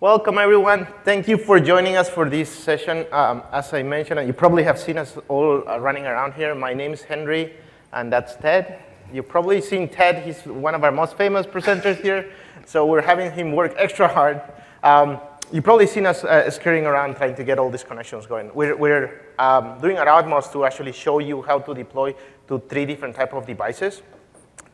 Welcome, everyone. Thank you for joining us for this session. As I mentioned, and you probably have seen us all running around here. My name is Henry, and that's Ted. You've probably seen Ted. He's one of our most famous presenters here, so we're having him work extra hard. You've probably seen us scurrying around trying to get all these connections going. We're doing our utmost to actually show you how to deploy to 3 different types of devices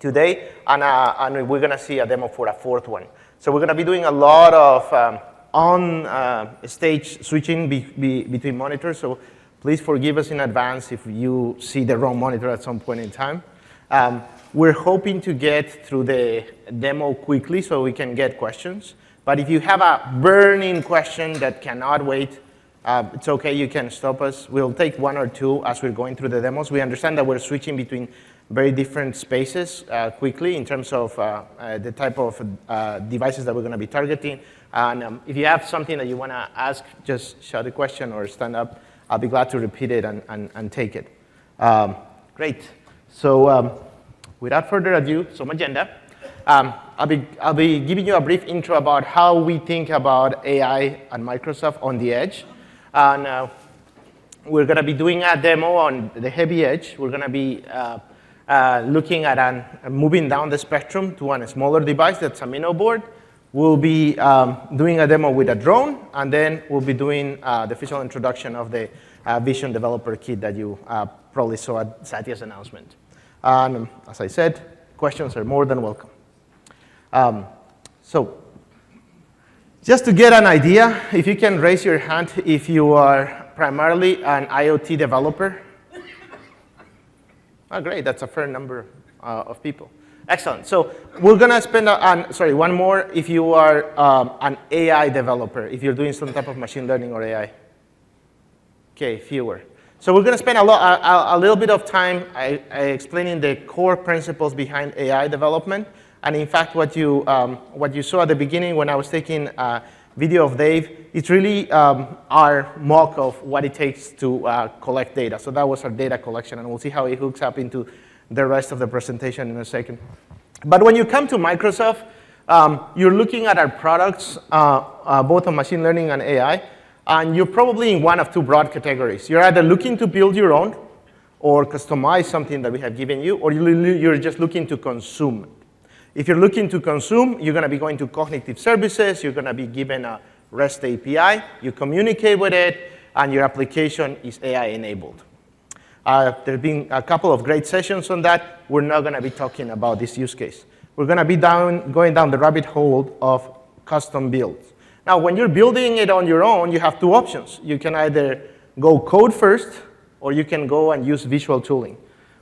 today, and we're going to see a demo for a 4th one. So we're going to be doing a lot of on-stage switching between monitors, so please forgive us in advance if you see the wrong monitor at some point in time. We're hoping to get through the demo quickly so we can get questions. But if you have a burning question that cannot wait, it's OK. You can stop us. We'll take 1 or 2 as we're going through the demos. We understand that we're switching between very different spaces quickly in terms of the type of devices that we're going to be targeting. And if you have something that you want to ask, just shout a question or stand up. I'll be glad to repeat it and take it. Great. So without further ado, some agenda. I'll be giving you a brief intro about how we think about AI and Microsoft on the edge. And we're going to be doing a demo on the heavy edge. We're going to be looking at moving down the spectrum to a smaller device that's a Minnow board. We'll be doing a demo with a drone, and then we'll be doing the official introduction of the Vision Developer Kit that you probably saw at Satya's announcement. And as I said, questions are more than welcome. So just to get an idea, if you can raise your hand if you are primarily an IoT developer. Oh, great. That's a fair number of people. Excellent. So we're going to spend, sorry, one more if you are an AI developer, if you're doing some type of machine learning or AI. OK, fewer. So we're going to spend a little bit of time explaining the core principles behind AI development. And in fact, what you saw at the beginning when I was taking a video of Dave, it's really our mock of what it takes to collect data. So that was our data collection, and we'll see how it hooks up into the rest of the presentation in a second. But when you come to Microsoft, you're looking at our products, both on machine learning and AI, and you're probably in one of 2 broad categories. You're either looking to build your own or customize something that we have given you, or you're just looking to consume. If you're looking to consume, you're going to be going to cognitive services. You're going to be given a REST API. You communicate with it, and your application is AI-enabled. There have been a couple of great sessions on that. We're not going to be talking about this use case. We're going to be going down the rabbit hole of custom builds. Now, when you're building it on your own, you have 2 options. You can either go code first, or you can go and use visual tooling.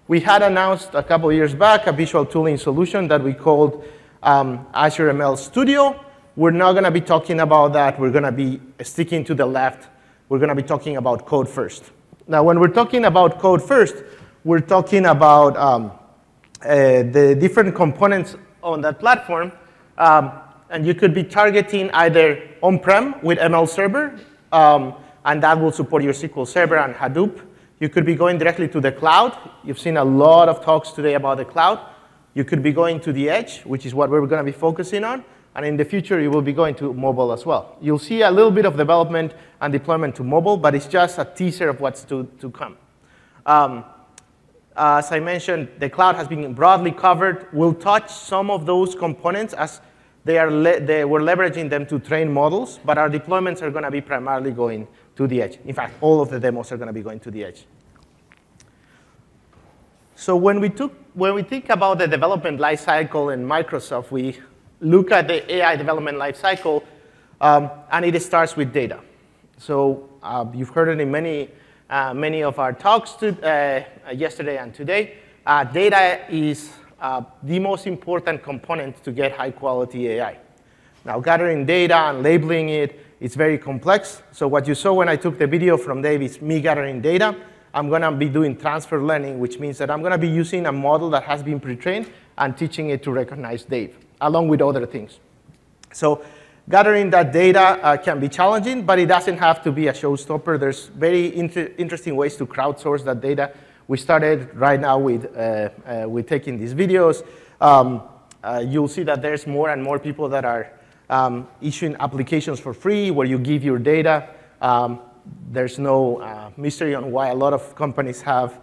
We had announced a couple of years back a visual tooling solution that we called Azure ML Studio. We're not going to be talking about that. We're going to be sticking to the left. We're going to be talking about code first. Now, when we're talking about code first, we're talking about the different components on that platform. And you could be targeting either on-prem with ML Server, and that will support your SQL Server and Hadoop. You could be going directly to the cloud. You've seen a lot of talks today about the cloud. You could be going to the edge, which is what we're going to be focusing on. And in the future, you will be going to mobile as well. You'll see a little bit of development and deployment to mobile, but it's just a teaser of what's to come. As I mentioned, the cloud has been broadly covered. We'll touch some of those components as we're leveraging them to train models, but our deployments are going to be primarily going to the edge. In fact, all of the demos are going to be going to the edge. So when we think about the development lifecycle in Microsoft, we look at the AI development lifecycle, and it starts with data. So you've heard it in many of our talks yesterday and today. Data is the most important component to get high-quality AI. Now, gathering data and labeling it, it's very complex. So what you saw when I took the video from Dave is me gathering data. I'm going to be doing transfer learning, which means that I'm going to be using a model that has been pre-trained and teaching it to recognize Dave, along with other things. So gathering that data can be challenging, but it doesn't have to be a showstopper. There's very interesting ways to crowdsource that data. We started right now with taking these videos. You'll see that there's more and more people that are issuing applications for free where you give your data. There's no mystery on why a lot of companies have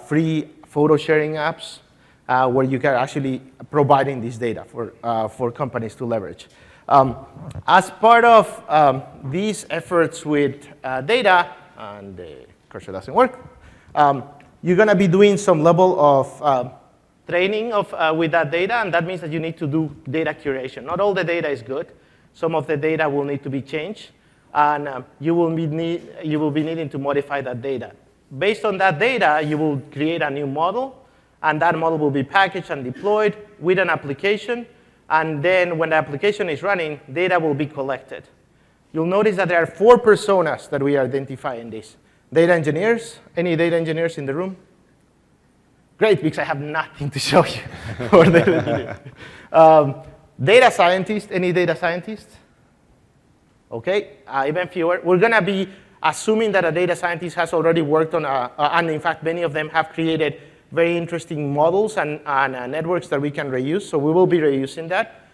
free photo sharing apps where you can actually providing this data for companies to leverage. As part of these efforts with data, and the cursor doesn't work, you're going to be doing some level of training with that data, and that means that you need to do data curation. Not all the data is good. Some of the data will need to be changed, and you will be needing to modify that data. Based on that data, you will create a new model, and that model will be packaged and deployed with an application, and then when the application is running, data will be collected. You'll notice that there are 4 personas that we identify in this. Data engineers. Any data engineers in the room? Great, because I have nothing to show you for data engineers. Data scientists. Any data scientists? OK, even fewer. We're going to be assuming that a data scientist has already worked on, and in fact, many of them have created very interesting models and networks that we can reuse. So we will be reusing that.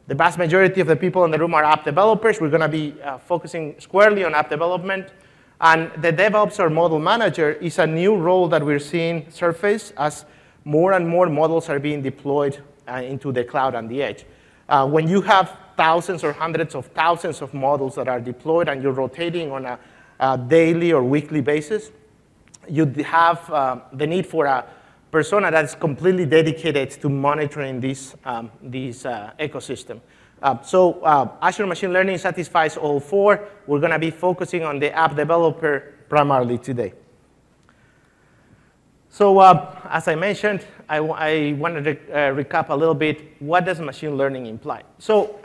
The vast majority of the people in the room are app developers. We're going to be focusing squarely on app development. And the DevOps or model manager is a new role that we're seeing surface as more and more models are being deployed into the cloud and the edge. When you have thousands or hundreds of thousands of models that are deployed and you're rotating on a daily or weekly basis, you have the need for a persona that's completely dedicated to monitoring this ecosystem. So Azure Machine Learning satisfies all 4. We're going to be focusing on the app developer primarily today. So as I mentioned, I wanted to recap a little bit, what does machine learning imply? So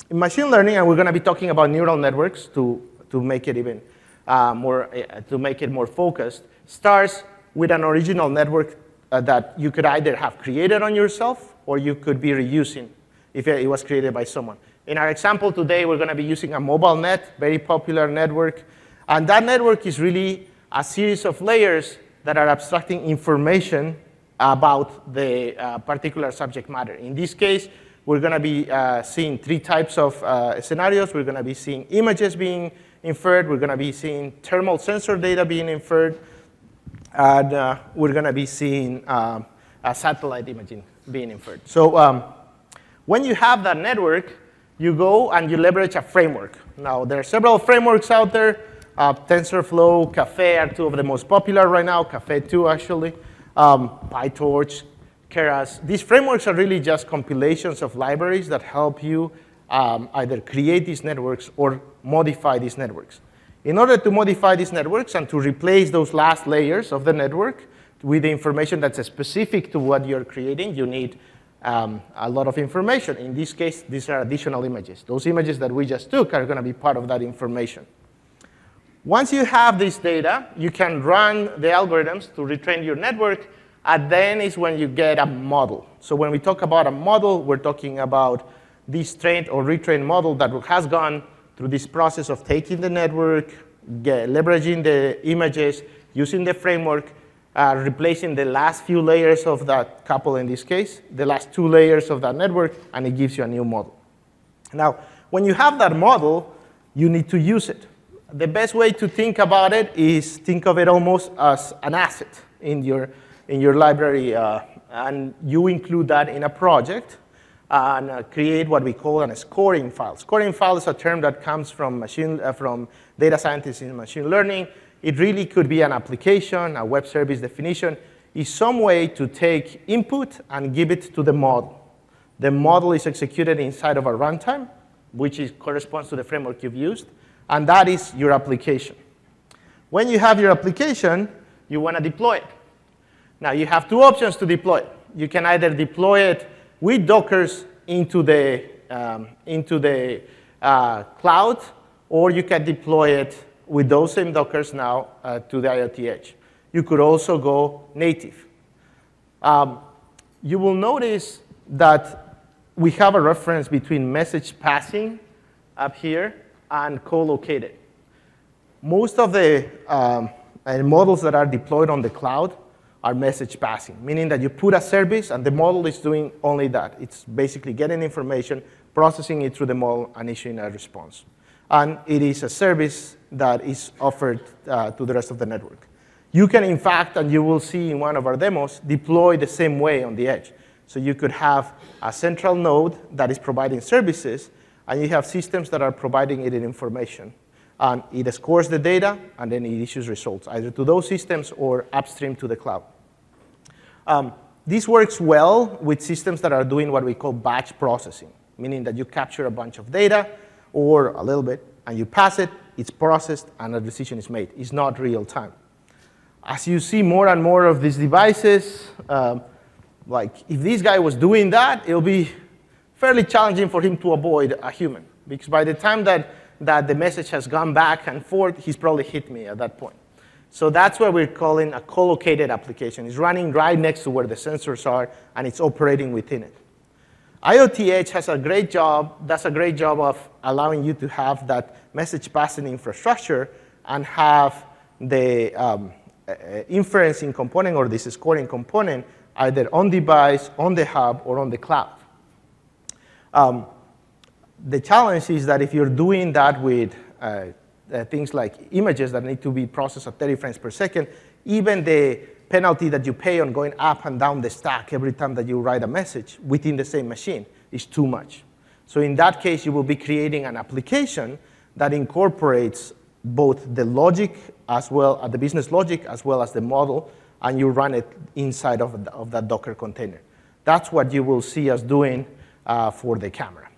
in machine learning, and we're going to be talking about neural networks to make it even more focused, starts with an original network that you could either have created on yourself or you could be reusing if it was created by someone. In our example today, we're going to be using a mobile net, very popular network. And that network is really a series of layers that are abstracting information about the particular subject matter. In this case, we're going to be seeing 3 types of scenarios. We're going to be seeing images being inferred. We're going to be seeing thermal sensor data being inferred. And we're going to be seeing satellite imaging being inferred. So when you have that network, you go and you leverage a framework. Now, there are several frameworks out there. TensorFlow, Caffe are 2 of the most popular right now. Caffe 2, actually. PyTorch, Keras. These frameworks are really just compilations of libraries that help you either create these networks or modify these networks. In order to modify these networks and to replace those last layers of the network with the information that's specific to what you're creating, you need a lot of information. In this case, these are additional images. Those images that we just took are going to be part of that information. Once you have this data, you can run the algorithms to retrain your network, and then is when you get a model. So when we talk about a model, we're talking about this trained or retrained model that has gone through this process of taking the network, leveraging the images, using the framework, replacing the last few layers of that couple in this case, the last 2 layers of that network, and it gives you a new model. Now, when you have that model, you need to use it. The best way to think about it is think of it almost as an asset in your library, and you include that in a project and create what we call a scoring file. Scoring file is a term that comes from data scientists in machine learning. It really could be an application, a web service definition. It's some way to take input and give it to the model. The model is executed inside of a runtime, which corresponds to the framework you've used, and that is your application. When you have your application, you want to deploy it. Now, you have 2 options to deploy it. You can either deploy it with Dockers into the cloud, or you can deploy it with those same Dockers now to the IoT edge. You could also go native. You will notice that we have a reference between message passing up here and co-located. Most of the models that are deployed on the cloud are message passing, meaning that you put a service and the model is doing only that. It's basically getting information, processing it through the model, and issuing a response. And it is a service that is offered to the rest of the network. You can, in fact, and you will see in one of our demos, deploy the same way on the edge. So you could have a central node that is providing services, and you have systems that are providing it in information. And it scores the data, and then it issues results, either to those systems or upstream to the cloud. This works well with systems that are doing what we call batch processing, meaning that you capture a bunch of data, or a little bit, and you pass it, it's processed, and a decision is made. It's not real time. As you see more and more of these devices, like if this guy was doing that, it'll be fairly challenging for him to avoid a human. Because by the time that the message has gone back and forth, he's probably hit me at that point. So that's what we're calling a co-located application. It's running right next to where the sensors are, and it's operating within it. IoT Edge does a great job of allowing you to have that message passing infrastructure and have the inferencing component or this scoring component either on device, on the hub, or on the cloud. The challenge is that if you're doing that with things like images that need to be processed at 30 frames per second, even the penalty that you pay on going up and down the stack every time that you write a message within the same machine is too much. So in that case, you will be creating an application that incorporates both the logic as well as the business logic as well as the model, and you run it inside of that Docker container. That's what you will see us doing for the camera.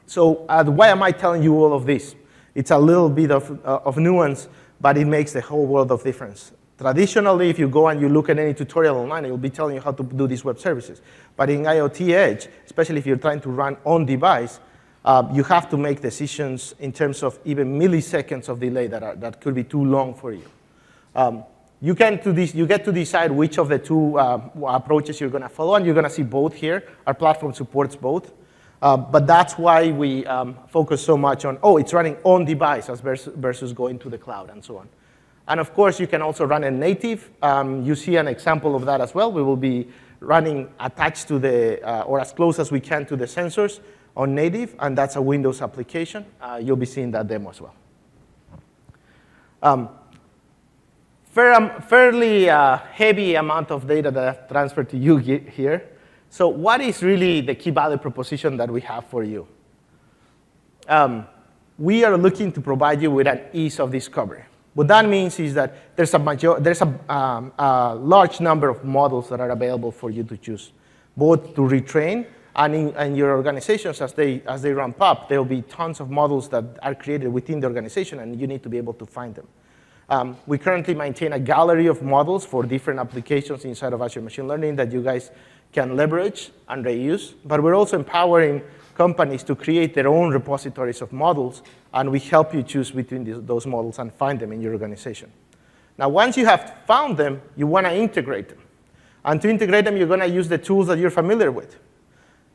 So why am I telling you all of this? It's a little bit of nuance, but it makes the whole world of difference. Traditionally, if you go and you look at any tutorial online, it will be telling you how to do these web services. But in IoT Edge, especially if you're trying to run on device, you have to make decisions in terms of even milliseconds of delay that could be too long for you. You get to decide which of the two approaches you're going to follow, and you're going to see both here. Our platform supports both. But that's why we focus so much on, it's running on device versus going to the cloud and so on. And of course, you can also run it native. You see an example of that as well. We will be running attached to or as close as we can to the sensors on native, and that's a Windows application. You'll be seeing that demo as well. Fairly heavy amount of data that I've transferred to you here. So what is really the key value proposition that we have for you? We are looking to provide you with an ease of discovery. What that means is that there's a large number of models that are available for you to choose, both to retrain and in your organizations as they ramp up. There will be tons of models that are created within the organization, and you need to be able to find them. We currently maintain a gallery of models for different applications inside of Azure Machine Learning that you guys can leverage and reuse. But we're also empowering companies to create their own repositories of models, and we help you choose between those models and find them in your organization. Now, once you have found them, you want to integrate them. And to integrate them, you're going to use the tools that you're familiar with.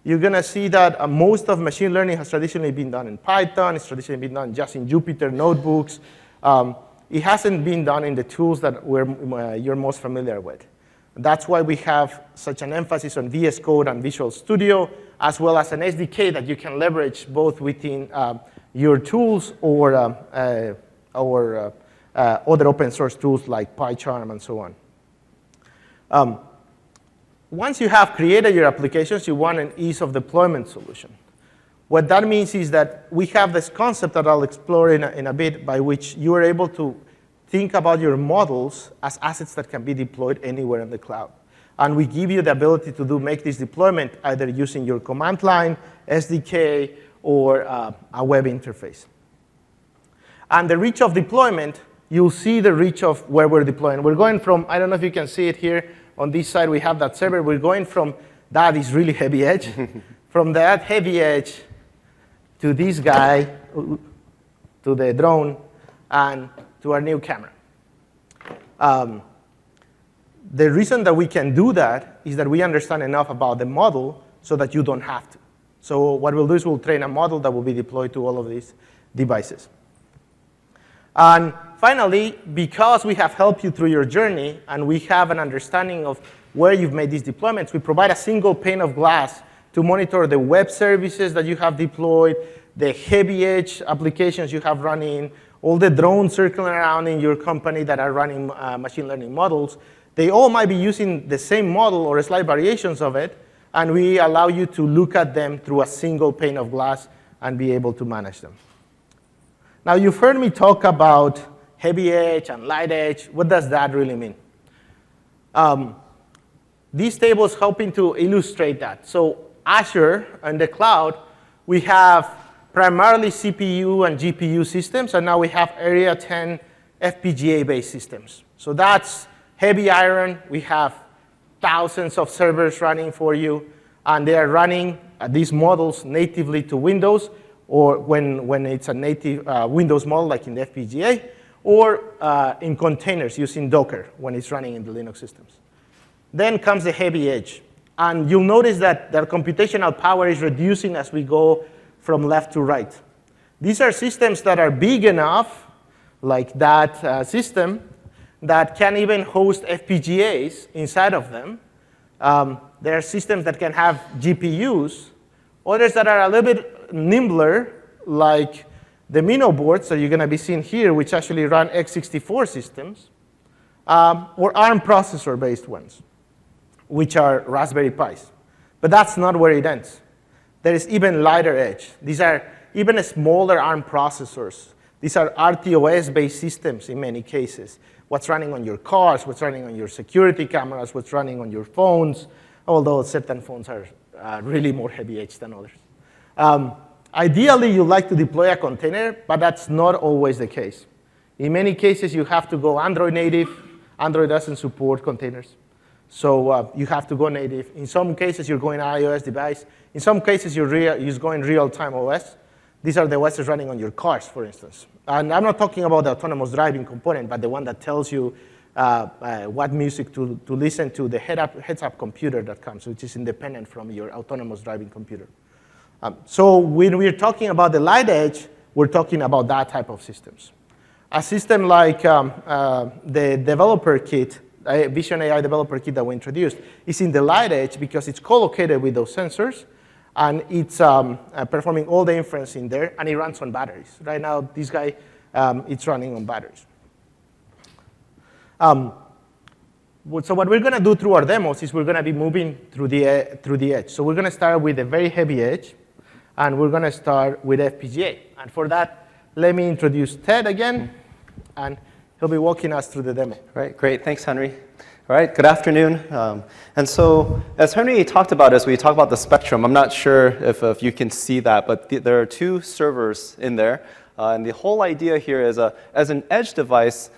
You're going to see that most of machine learning has traditionally been done in Python. It's traditionally been done just in Jupyter notebooks. It hasn't been done in the tools that you're most familiar with. That's why we have such an emphasis on VS Code and Visual Studio, as well as an SDK that you can leverage both within your tools or other open source tools like PyCharm and so on. Once you have created your applications, you want an ease of deployment solution. What that means is that we have this concept that I'll explore in a bit, by which you are able to think about your models as assets that can be deployed anywhere in the cloud. And we give you the ability to make this deployment either using your command line, SDK, or a web interface. And the reach of deployment, you'll see the reach of where we're deploying. We're going from, I don't know if you can see it here, on this side we have that server. We're going from that is really heavy edge, from that heavy edge to this guy, to the drone, and to our new camera. The reason that we can do that is that we understand enough about the model so that you don't have to. So what we'll do is we'll train a model that will be deployed to all of these devices. And finally, because we have helped you through your journey and we have an understanding of where you've made these deployments, we provide a single pane of glass to monitor the web services that you have deployed, the heavy edge applications you have running, all the drones circling around in your company that are running machine learning models. They all might be using the same model or slight variations of it, and we allow you to look at them through a single pane of glass and be able to manage them. Now, you've heard me talk about heavy edge and light edge. What does that really mean? These tables helping to illustrate that. So Azure and the cloud, we have primarily CPU and GPU systems, and now we have Area 10 FPGA-based systems. So that's heavy iron. We have thousands of servers running for you, and they are running these models natively to Windows, or when it's a native Windows model, like in the FPGA, or in containers using Docker when it's running in the Linux systems. Then comes the heavy edge. And you'll notice that their computational power is reducing as we go from left to right. These are systems that are big enough, like that system, that can even host FPGAs inside of them. There are systems that can have GPUs, others that are a little bit nimbler, like the Mino boards that you're going to be seeing here, which actually run x64 systems, or ARM processor-based ones, which are Raspberry Pis. But that's not where it ends. There is even lighter edge. These are even smaller ARM processors. These are RTOS-based systems in many cases. What's running on your cars, what's running on your security cameras, what's running on your phones, although certain phones are really more heavy edge than others. Ideally, you like to deploy a container, but that's not always the case. In many cases, you have to go Android native. Android doesn't support containers. So you have to go native. In some cases, you're going iOS device. In some cases, you're going real-time OS. These are the OSs running on your cars, for instance. And I'm not talking about the autonomous driving component, but the one that tells you what music to listen to, the heads-up computer that comes, which is independent from your autonomous driving computer. So when we're talking about the light edge, we're talking about that type of systems. A system like the developer kit, Vision AI developer kit that we introduced, is in the light edge because it's co-located with those sensors, and it's performing all the inference in there, and it runs on batteries. Right now, this guy, it's running on batteries. So what we're going to do through our demos is we're going to be moving through the edge. So we're going to start with a very heavy edge, and we're going to start with FPGA. And for that, let me introduce Ted again, and he'll be walking us through the demo. Right, great. Thanks, Henry. All right, good afternoon. And so as Henry talked about, as we talk about the spectrum, I'm not sure if you can see that, but there are two servers in there. And the whole idea here is as an edge device,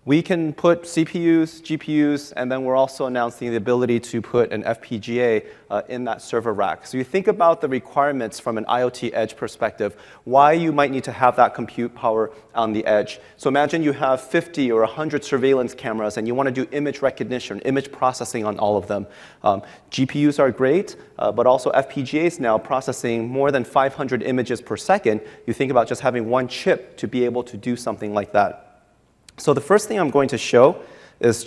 we can put CPUs, GPUs, and then we're also announcing the ability to put an FPGA in that server rack. So you think about the requirements from an IoT edge perspective, why you might need to have that compute power on the edge. So imagine you have 50 or 100 surveillance cameras, and you want to do image recognition, image processing on all of them. GPUs are great, but also FPGAs now processing more than 500 images per second. You think about just having one chip to be able to do something like that. So the first thing I'm going to show is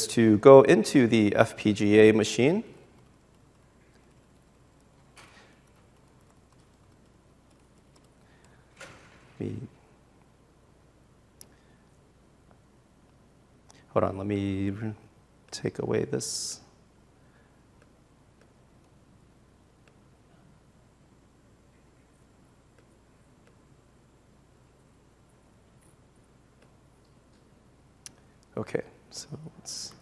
to go into the FPGA machine. Hold on, let me take away this. Okay, so let's.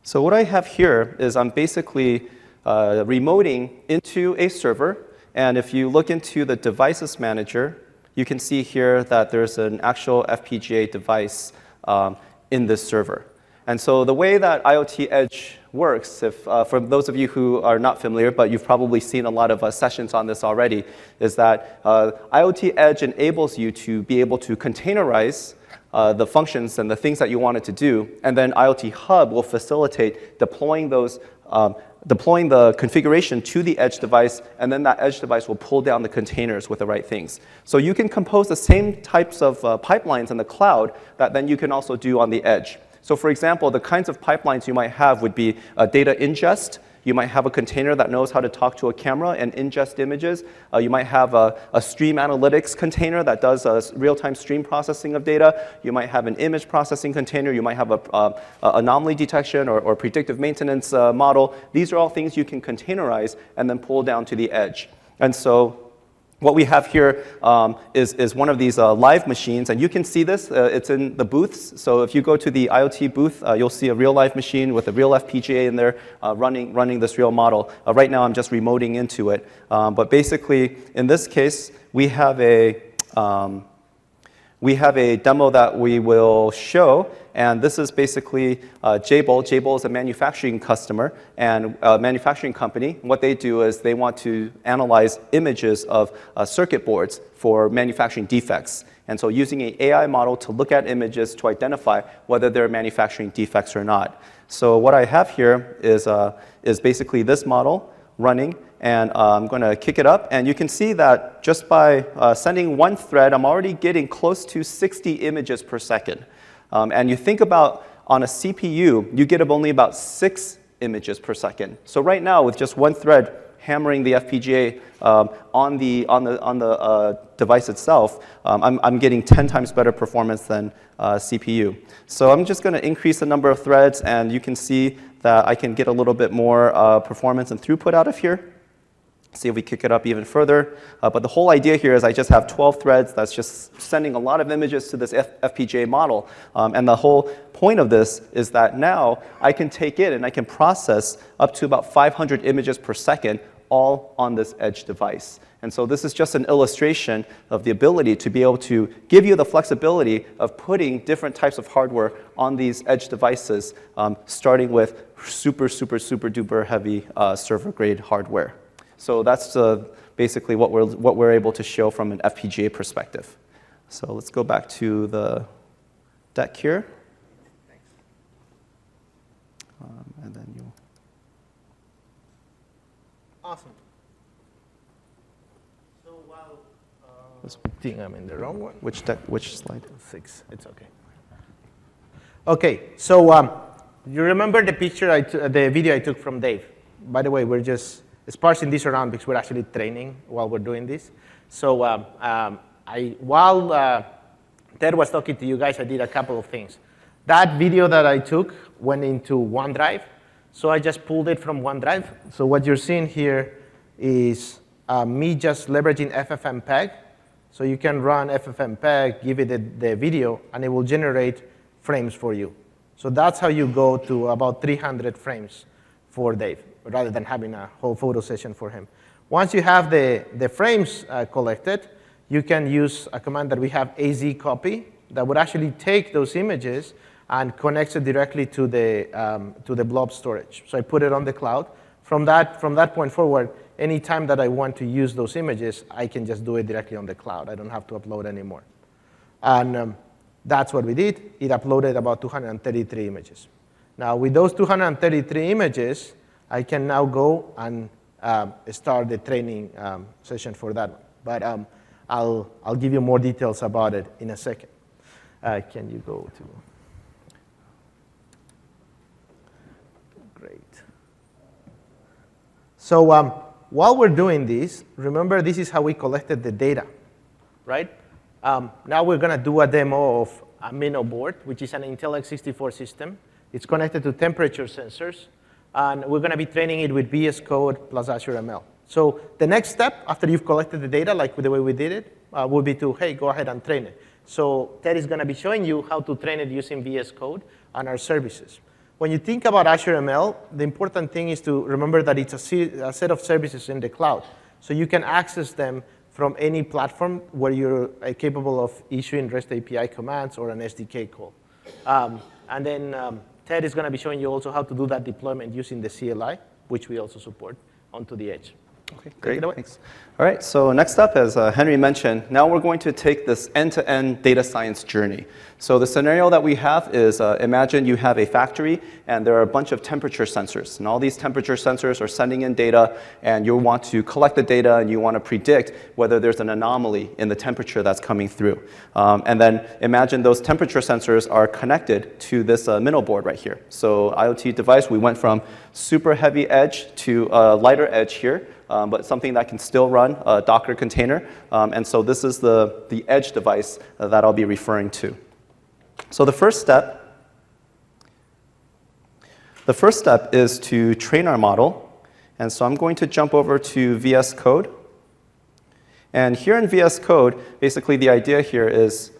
So what I have here is I'm basically remoting into a server. And if you look into the devices manager, you can see here that there's an actual FPGA device in this server. And so the way that IoT Edge works, for those of you who are not familiar, but you've probably seen a lot of sessions on this already, is that IoT Edge enables you to be able to containerize the functions and the things that you want it to do, and then IoT Hub will facilitate deploying those deploying the configuration to the edge device, and then that edge device will pull down the containers with the right things. So you can compose the same types of pipelines in the cloud that then you can also do on the edge. So for example, the kinds of pipelines you might have would be data ingest. You might have a container that knows how to talk to a camera and ingest images. You might have a stream analytics container that does real-time stream processing of data. You might have an image processing container. You might have a anomaly detection or predictive maintenance model. These are all things you can containerize and then pull down to the edge. And so what we have here is one of these live machines, and you can see this. It's in the booths. So if you go to the IoT booth, you'll see a real live machine with a real FPGA in there running this real model. Right now, I'm just remoting into it. But basically, in this case, we have a demo that we will show, and this is basically Jabil. Jabil is a manufacturing customer and a manufacturing company. What they do is they want to analyze images of circuit boards for manufacturing defects. And so using an AI model to look at images to identify whether they're manufacturing defects or not. So what I have here is basically this model running, and I'm going to kick it up. And you can see that just by sending one thread, I'm already getting close to 60 images per second. And you think about on a CPU, you get only about 6 images per second. So right now, with just one thread hammering the FPGA on the device itself, I'm getting 10 times better performance than CPU. So I'm just going to increase the number of threads, and you can see that I can get a little bit more performance and throughput out of here. See if we kick it up even further. But the whole idea here is I just have 12 threads that's just sending a lot of images to this FPGA model. And the whole point of this is that now I can take it and I can process up to about 500 images per second all on this edge device. And so this is just an illustration of the ability to be able to give you the flexibility of putting different types of hardware on these edge devices, starting with super, super, super duper heavy server-grade hardware. So that's basically what we're able to show from an FPGA perspective. So let's go back to the deck here. And then you. Awesome. So while I think I'm in the wrong one. Which deck? Which slide? 6. It's okay. Okay. So you remember the picture, the video I took from Dave? By the way, we're just sparsing this around because we're actually training while we're doing this. So while Ted was talking to you guys, I did a couple of things. That video that I took went into OneDrive, so I just pulled it from OneDrive. So what you're seeing here is me just leveraging FFmpeg. So you can run FFmpeg, give it the video, and it will generate frames for you. So that's how you go to about 300 frames for Dave, rather than having a whole photo session for him. Once you have the frames collected, you can use a command that we have, azcopy, that would actually take those images and connects it directly to the blob storage. So I put it on the cloud. From that point forward, any time that I want to use those images, I can just do it directly on the cloud. I don't have to upload anymore. And that's what we did. It uploaded about 233 images. Now, with those 233 images, I can now go and start the training session for that one. But I'll give you more details about it in a second. Can you go to? Great. So while we're doing this, remember this is how we collected the data, right? Now we're going to do a demo of a Minnow board, which is an Intel x64 system. It's connected to temperature sensors. And we're going to be training it with VS Code plus Azure ML. So the next step, after you've collected the data, like the way we did it, will be to, hey, go ahead and train it. So Ted is going to be showing you how to train it using VS Code and our services. When you think about Azure ML, the important thing is to remember that it's a set of services in the cloud. So you can access them from any platform where you're capable of issuing REST API commands or an SDK call. And then Ted is going to be showing you also how to do that deployment using the CLI, which we also support, onto the edge. Okay, Take great. it away. Thanks. All right, so next up, as Henry mentioned, now we're going to take this end-to-end data science journey. So the scenario that we have is, imagine you have a factory and there are a bunch of temperature sensors. And all these temperature sensors are sending in data, and you want to collect the data and you want to predict whether there's an anomaly in the temperature that's coming through. And then imagine those temperature sensors are connected to this Minnow board right here. So IoT device, we went from super heavy edge to lighter edge here. But something that can still run a Docker container. And so this is the edge device that I'll be referring to. So the first step is to train our model. And so I'm going to jump over to VS Code. And here in VS Code, basically the idea here is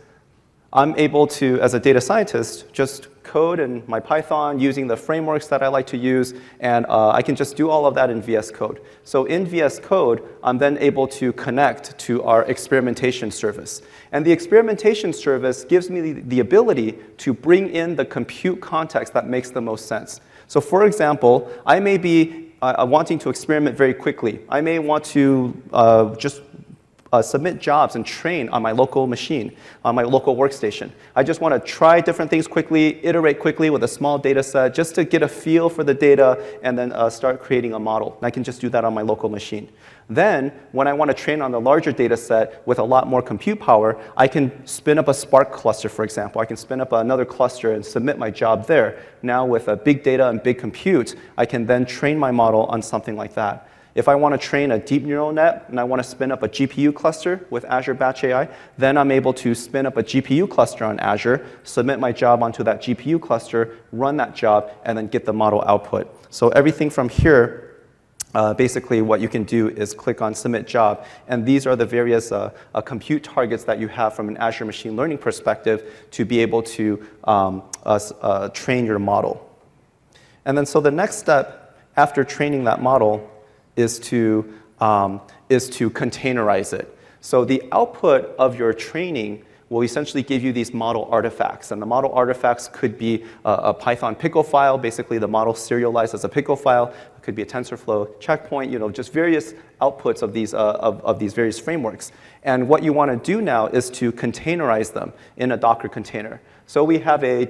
I'm able to, as a data scientist, just code in my Python using the frameworks that I like to use, and I can just do all of that in VS Code. So in VS Code, I'm then able to connect to our experimentation service. And the experimentation service gives me the ability to bring in the compute context that makes the most sense. So for example, I may be wanting to experiment very quickly. I may want to just submit jobs and train on my local machine, on my local workstation. I just want to try different things quickly, iterate quickly with a small data set just to get a feel for the data and then start creating a model. And I can just do that on my local machine. Then, when I want to train on the larger data set with a lot more compute power, I can spin up a Spark cluster, for example. I can spin up another cluster and submit my job there. Now, with big data and big compute, I can then train my model on something like that. If I want to train a deep neural net and I want to spin up a GPU cluster with Azure Batch AI, then I'm able to spin up a GPU cluster on Azure, submit my job onto that GPU cluster, run that job, and then get the model output. So everything from here, basically what you can do is click on Submit Job, and these are the various compute targets that you have from an Azure machine learning perspective to be able to train your model. And then so the next step after training that model is to containerize it. So the output of your training will essentially give you these model artifacts. And the model artifacts could be a Python pickle file, basically the model serialized as a pickle file. It could be a TensorFlow checkpoint, just various outputs of these various frameworks. And what you want to do now is to containerize them in a Docker container. So we have a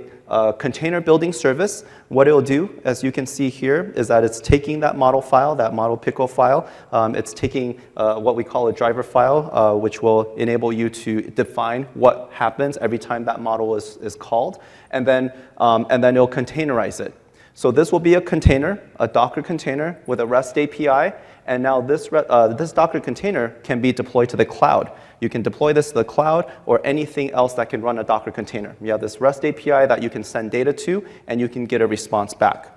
container building service. What it'll do, as you can see here, is that it's taking that model file, that model pickle file. It's taking what we call a driver file, which will enable you to define what happens every time that model is called. And then it'll containerize it. So this will be a container, a Docker container with a REST API. And now this Docker container can be deployed to the cloud. You can deploy this to the cloud or anything else that can run a Docker container. You have this REST API that you can send data to, and you can get a response back.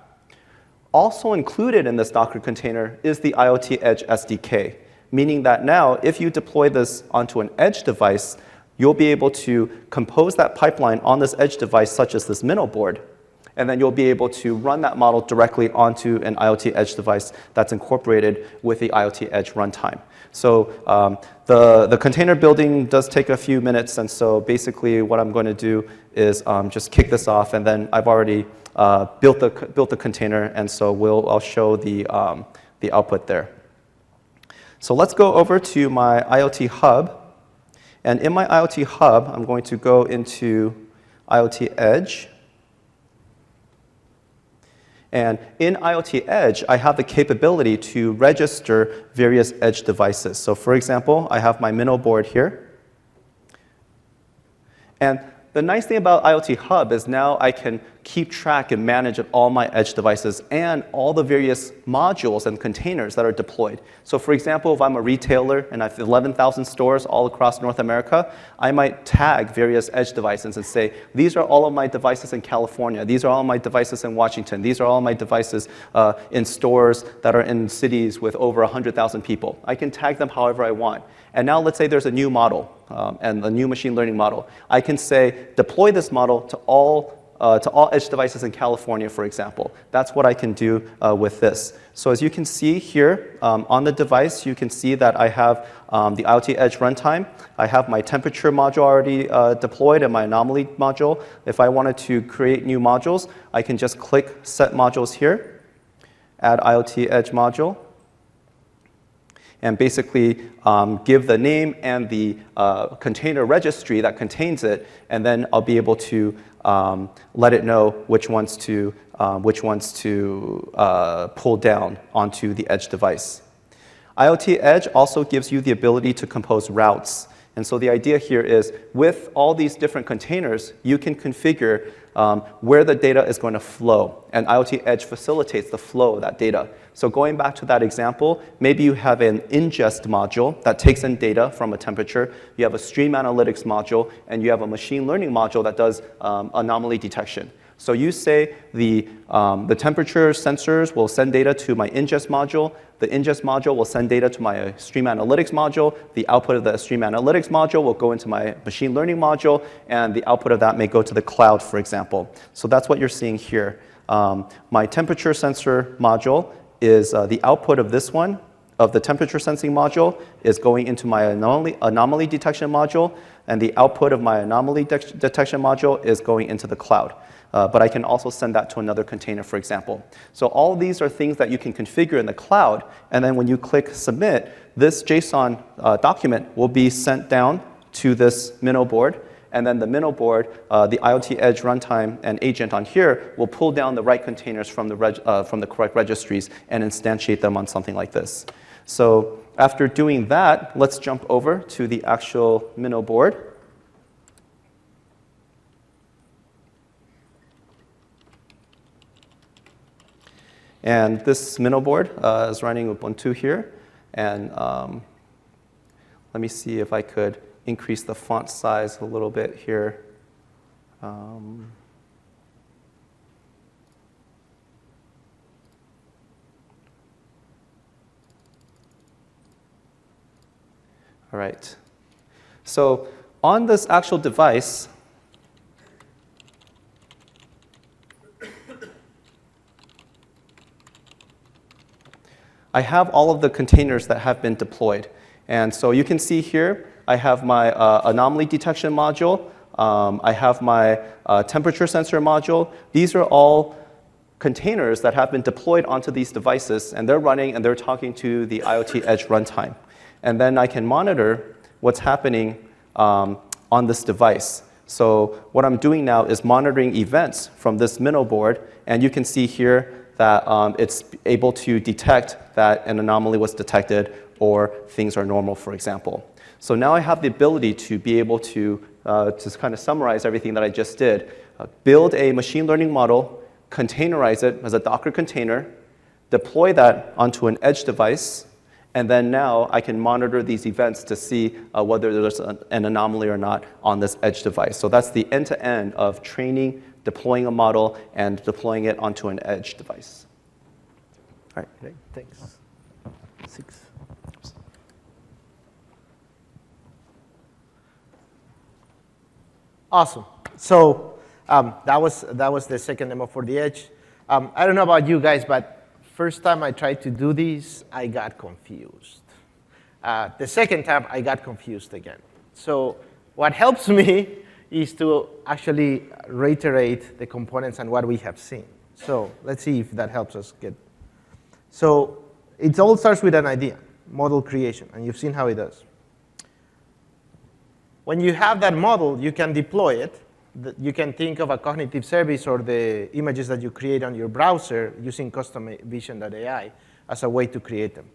Also included in this Docker container is the IoT Edge SDK, meaning that now if you deploy this onto an edge device, you'll be able to compose that pipeline on this edge device, such as this Minnow board, and then you'll be able to run that model directly onto an IoT Edge device that's incorporated with the IoT Edge runtime. So the container building does take a few minutes, and so basically what I'm going to do is just kick this off, and then I've already built the container, and so I'll show the output there. So let's go over to my IoT Hub, and in my IoT Hub, I'm going to go into IoT Edge. And in IoT Edge, I have the capability to register various edge devices. So for example, I have my Minnow board here. And the nice thing about IoT Hub is now I can keep track and manage of all my edge devices and all the various modules and containers that are deployed. So for example, if I'm a retailer and I have 11,000 stores all across North America, I might tag various edge devices and say, these are all of my devices in California. These are all my devices in Washington. These are all my devices in stores that are in cities with over 100,000 people. I can tag them however I want. And now let's say there's a new model and a new machine learning model. I can say, deploy this model to all edge devices in California, for example. That's what I can do with this. So as you can see here on the device, you can see that I have the IoT Edge runtime. I have my temperature module already deployed and my anomaly module. If I wanted to create new modules, I can just click Set Modules here, add IoT Edge module. and basically give the name and the container registry that contains it, and then I'll be able to let it know which ones to pull down onto the edge device. IoT Edge also gives you the ability to compose routes. And so the idea here is, with all these different containers, you can configure where the data is going to flow. And IoT Edge facilitates the flow of that data. So going back to that example, maybe you have an ingest module that takes in data from a temperature. You have a stream analytics module, and you have a machine learning module that does anomaly detection. So you say the temperature sensors will send data to my ingest module. The ingest module will send data to my stream analytics module. The output of the stream analytics module will go into my machine learning module, and the output of that may go to the cloud, for example. So that's what you're seeing here. My temperature sensor module is the output of this one, of the temperature sensing module, is going into my anomaly detection module, and the output of my anomaly detection module is going into the cloud. But I can also send that to another container, for example. So all these are things that you can configure in the cloud, and then when you click submit, this JSON document will be sent down to this Minnow board, and then the Minnow board, the IoT Edge runtime and agent on here will pull down the right containers from the correct registries and instantiate them on something like this. So after doing that, let's jump over to the actual Minnow board. And this Minnow board is running Ubuntu here. And let me see if I could increase the font size a little bit here. All right. So on this actual device, I have all of the containers that have been deployed. And so you can see here, I have my anomaly detection module. I have my temperature sensor module. These are all containers that have been deployed onto these devices, and they're running and they're talking to the IoT Edge runtime. And then I can monitor what's happening on this device. So what I'm doing now is monitoring events from this Minnow board, and you can see here that it's able to detect that an anomaly was detected or things are normal, for example. So now I have the ability to be able to just kind of summarize everything that I just did. Build a machine learning model, containerize it as a Docker container, deploy that onto an edge device, and then now I can monitor these events to see whether there's an anomaly or not on this edge device. So that's the end-to-end of training, deploying a model, and deploying it onto an edge device. All right. Great, thanks. 6. Awesome. So that was the second demo for the edge. I don't know about you guys, but first time I tried to do this, I got confused. The second time, I got confused again. So what helps me is to actually reiterate the components and what we have seen. So let's see if that helps us get. So it all starts with an idea, model creation, and you've seen how it does. When you have that model, you can deploy it. You can think of a cognitive service or the images that you create on your browser using customvision.ai as a way to create them.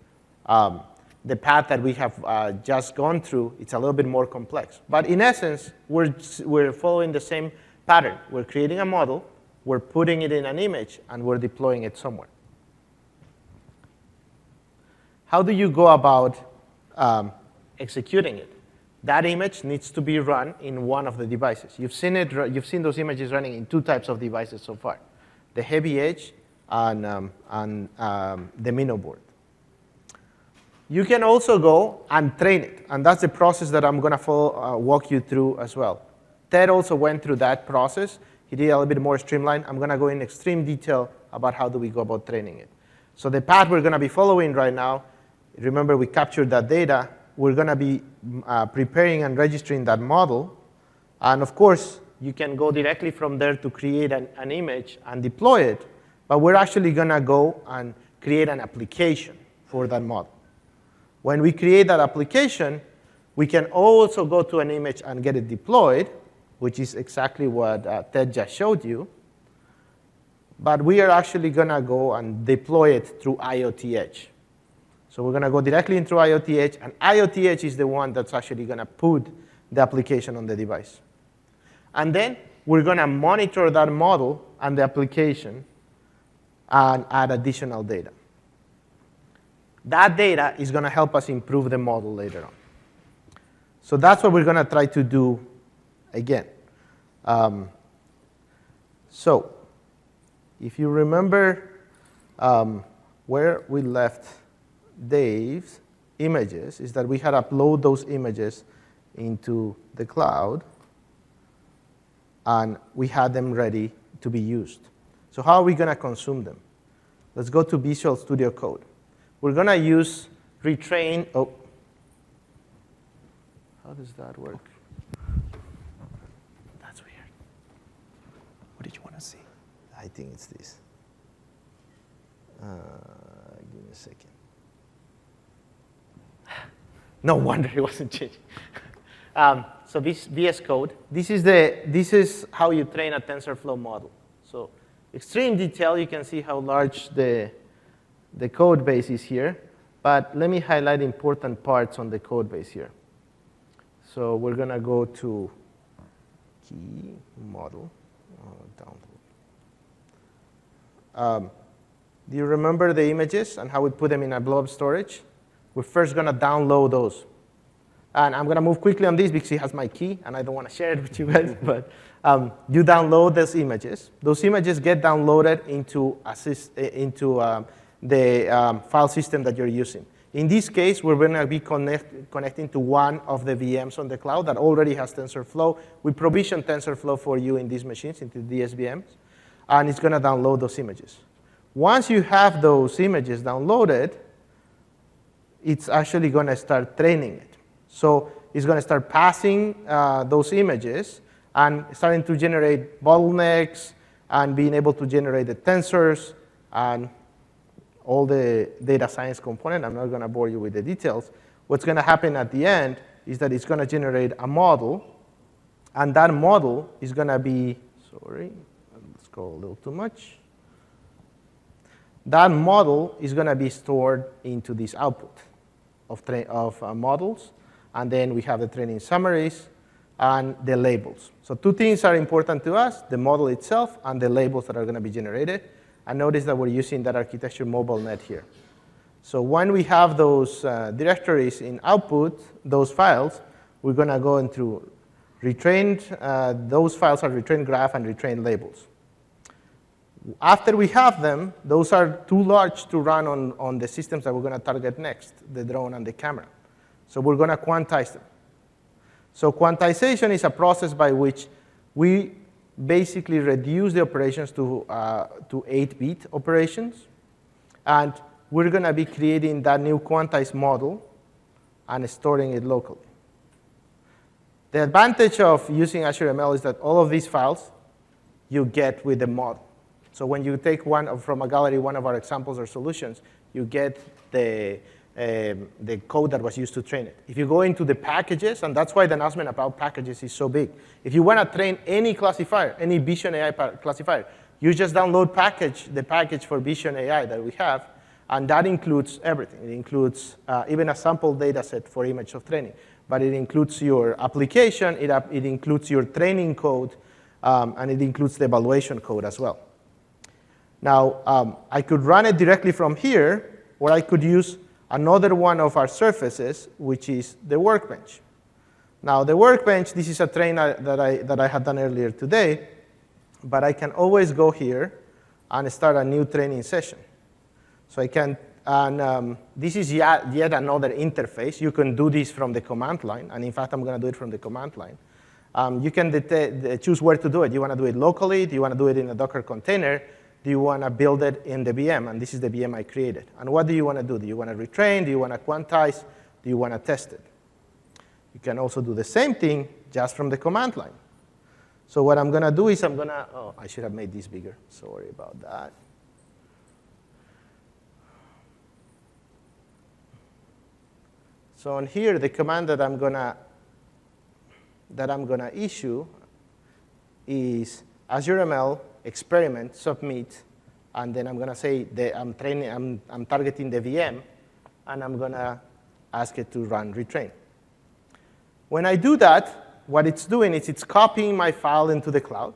The path that we have just gone through, it's a little bit more complex. But in essence, we're following the same pattern. We're creating a model, we're putting it in an image, and we're deploying it somewhere. How do you go about executing it? That image needs to be run in one of the devices. You've seen those images running in 2 types of devices so far: the heavy edge and the Minnow board. You can also go and train it, and that's the process that I'm going to walk you through as well. Ted also went through that process. He did a little bit more streamlined. I'm going to go in extreme detail about how do we go about training it. So the path we're going to be following right now, remember we captured that data. We're going to be preparing and registering that model. And of course, you can go directly from there to create an image and deploy it. But we're actually going to go and create an application for that model. When we create that application, we can also go to an image and get it deployed, which is exactly what Ted just showed you. But we are actually going to go and deploy it through IoT Edge. So we're going to go directly into IoT Edge, and IoT Edge is the one that's actually going to put the application on the device. And then we're going to monitor that model and the application and add additional data. That data is going to help us improve the model later on. So that's what we're going to try to do again. So if you remember where we left Dave's images, is that we had uploaded those images into the cloud, and we had them ready to be used. So how are we going to consume them? Let's go to Visual Studio Code. We're going to use retrain. Oh, how does that work? That's weird. What did you want to see? I think it's this. Give me a second. No wonder it wasn't changing. So this VS Code, this is how you train a TensorFlow model. So extreme detail, you can see how large the code base is here. But let me highlight important parts on the code base here. So we're going to go to key model, download. Do you remember the images and how we put them in a blob storage? We're first going to download those. And I'm going to move quickly on this because it has my key, and I don't want to share it with you guys. But you download those images. Those images get downloaded into the file system that you're using. In this case, we're going to be connecting to one of the VMs on the cloud that already has TensorFlow. We provision TensorFlow for you in these machines, into these VMs, and it's going to download those images. Once you have those images downloaded, it's actually going to start training it. So it's going to start passing those images and starting to generate bottlenecks and being able to generate the tensors and all the data science component. I'm not going to bore you with the details. What's going to happen at the end is that it's going to generate a model, and that model is going to be, sorry, let's go a little too much. That model is going to be stored into this output of models, and then we have the training summaries and the labels. So two things are important to us, the model itself and the labels that are going to be generated. And notice that we're using that architecture mobile net here. So when we have those directories in output, those files, we're going to go into retrained. Those files are retrained graph and retrained labels. After we have them, those are too large to run on the systems that we're going to target next, the drone and the camera. So we're going to quantize them. So quantization is a process by which we basically reduce the operations to 8-bit operations. And we're going to be creating that new quantized model and storing it locally. The advantage of using Azure ML is that all of these files you get with the model. So when you take from a gallery, one of our examples or solutions, you get the code that was used to train it. If you go into the packages, and that's why the announcement about packages is so big. If you want to train any classifier, any Vision AI classifier, you just download the package for Vision AI that we have, and that includes everything. It includes even a sample data set for image of training. But it includes your application, it includes your training code, and it includes the evaluation code as well. Now, I could run it directly from here, or I could use another one of our surfaces, which is the Workbench. Now, the Workbench, this is a train that I had done earlier today, but I can always go here and start a new training session. So I can, and this is yet another interface. You can do this from the command line, and in fact, I'm going to do it from the command line. You can choose where to do it. Do you want to do it locally? Do you want to do it in a Docker container? Do you want to build it in the VM? And this is the VM I created. And what do you want to do? Do you want to retrain? Do you want to quantize? Do you want to test it? You can also do the same thing just from the command line. So what I'm going to do is oh, I should have made this bigger. Sorry about that. So on here, the command that I'm gonna issue is AzureML experiment submit, and then I'm gonna say that I'm targeting the VM, and I'm gonna ask it to run retrain. When I do that, what it's doing is it's copying my file into the cloud.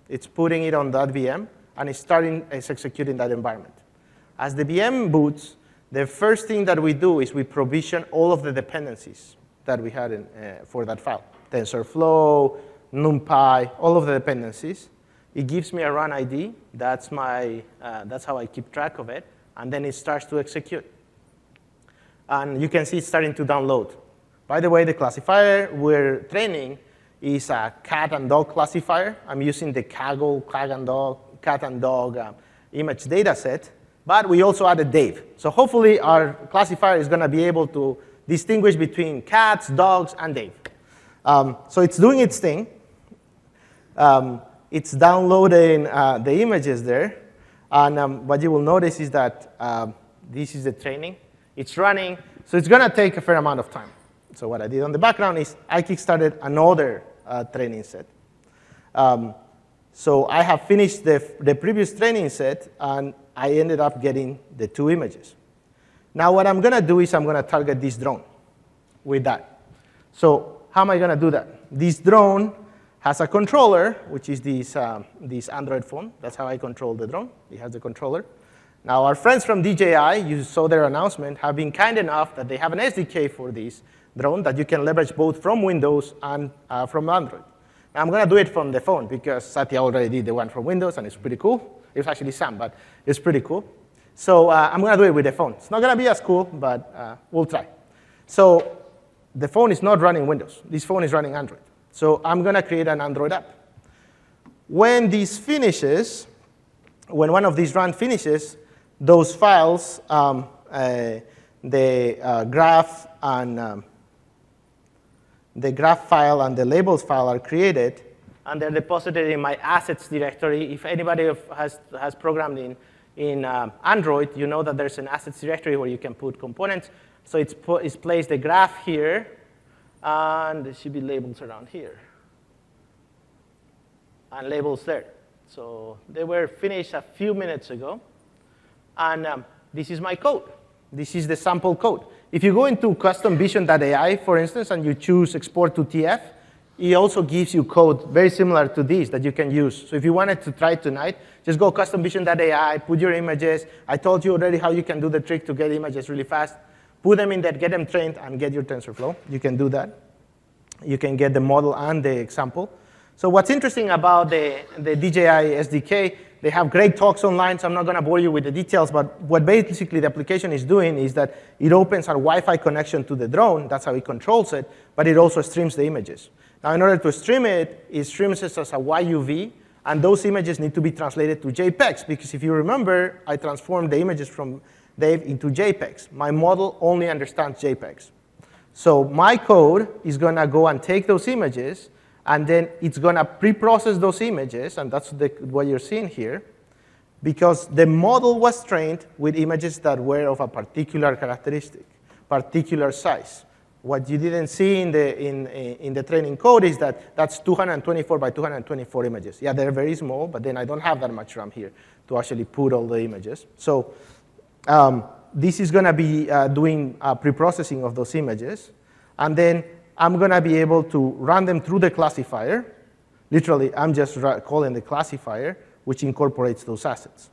It's putting it on that VM, and it's executing that environment. As the VM boots, the first thing that we do is we provision all of the dependencies that we had for that file. TensorFlow, NumPy, all of the dependencies. It gives me a run ID. That's how I keep track of it. And then it starts to execute. And you can see it's starting to download. By the way, the classifier we're training is a cat and dog classifier. I'm using the Kaggle cat and dog image data set. But we also added Dave. So hopefully our classifier is going to be able to distinguish between cats, dogs, and Dave. So it's doing its thing. It's downloading the images there. And what you will notice is that this is the training. It's running. So it's going to take a fair amount of time. So what I did on the background is I kickstarted another training set. So I have finished the previous training set, and I ended up getting the 2 images. Now what I'm going to do is I'm going to target this drone with that. So how am I going to do that? This drone has a controller, which is this Android phone. That's how I control the drone. It has the controller. Now our friends from DJI, you saw their announcement, have been kind enough that they have an SDK for this drone that you can leverage both from Windows and from Android. Now, I'm going to do it from the phone because Satya already did the one from Windows, and it's pretty cool. It was actually Sam, but it's pretty cool. So I'm going to do it with the phone. It's not going to be as cool, but we'll try. So the phone is not running Windows. This phone is running Android. So I'm going to create an Android app. When this finishes, when one of these runs finishes, those files, the graph and the graph file and the labels file are created, and they're deposited in my assets directory. If anybody has programmed in Android, you know that there's an assets directory where you can put components. So it's placed the graph here, and there should be labels around here, and labels there. So they were finished a few minutes ago, and this is my code. This is the sample code. If you go into customvision.ai, for instance, and you choose export to TF, it also gives you code very similar to this that you can use. So if you wanted to try tonight, just go customvision.ai, put your images. I told you already how you can do the trick to get images really fast. Put them in there, get them trained, and get your TensorFlow. You can do that. You can get the model and the example. So what's interesting about the DJI SDK, they have great talks online, so I'm not going to bore you with the details, but what basically the application is doing is that it opens a Wi-Fi connection to the drone. That's how it controls it, but it also streams the images. Now, in order to stream it, it streams it as a YUV, and those images need to be translated to JPEGs, because if you remember, I transformed the images from Dave into JPEGs. My model only understands JPEGs. So my code is going to go and take those images, and then it's going to pre-process those images, and that's what you're seeing here, because the model was trained with images that were of a particular characteristic, particular size. What you didn't see in the training code is that that's 224 by 224 images. Yeah, they're very small, but then I don't have that much RAM here to actually put all the images. So this is going to be doing pre-processing of those images, and then I'm going to be able to run them through the classifier. Literally, I'm just calling the classifier, which incorporates those assets.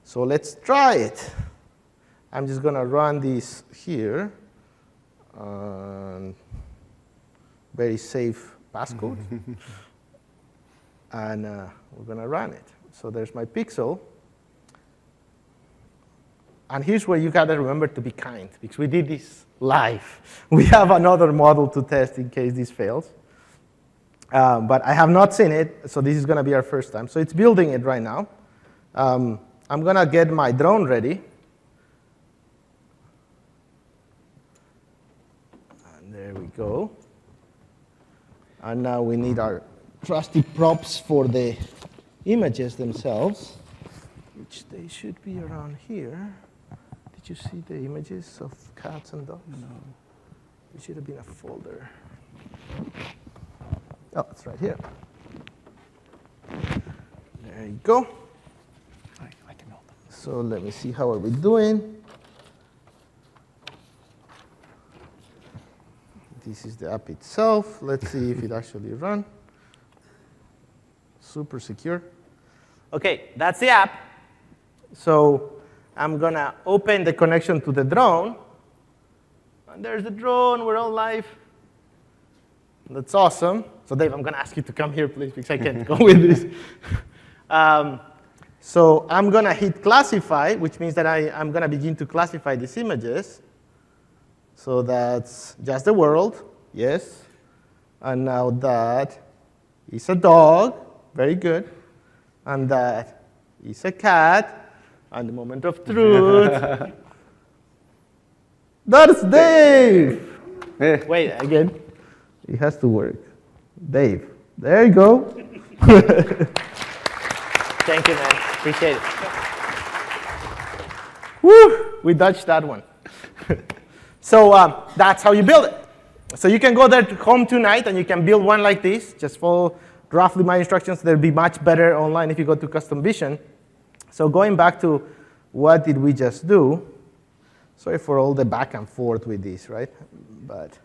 So let's try it. I'm just going to run this here. Very safe passcode. And we're going to run it. So there's my pixel. And here's where you got to remember to be kind, because we did this live. We have another model to test in case this fails. But I have not seen it, so this is going to be our first time. So it's building it right now. I'm going to get my drone ready. And there we go. And now we need our trusty props for the images themselves, which they should be around here. Did you see the images of cats and dogs? It should have been a folder. Oh, it's right here. There you go. I can hold them. So let me see, how are we doing? This is the app itself. Let's see if it actually runs. Super secure. OK, that's the app. So I'm going to open the connection to the drone. And there's the drone. We're all live. That's awesome. So Dave, I'm going to ask you to come here, please, because I can't go with this. So I'm going to hit classify, which means that I'm going to begin to classify these images. So that's just the world, yes. And now that is a dog, very good. And that is a cat, and the moment of truth. That's Dave! Wait, again. It has to work. Dave, there you go. Thank you, man. Appreciate it. Woo! We dodged that one. So that's how you build it. So you can go there home tonight and you can build one like this. Just follow roughly my instructions. They'll be much better online if you go to Custom Vision. So going back to what did we just do? Sorry for all the back and forth with this, right? But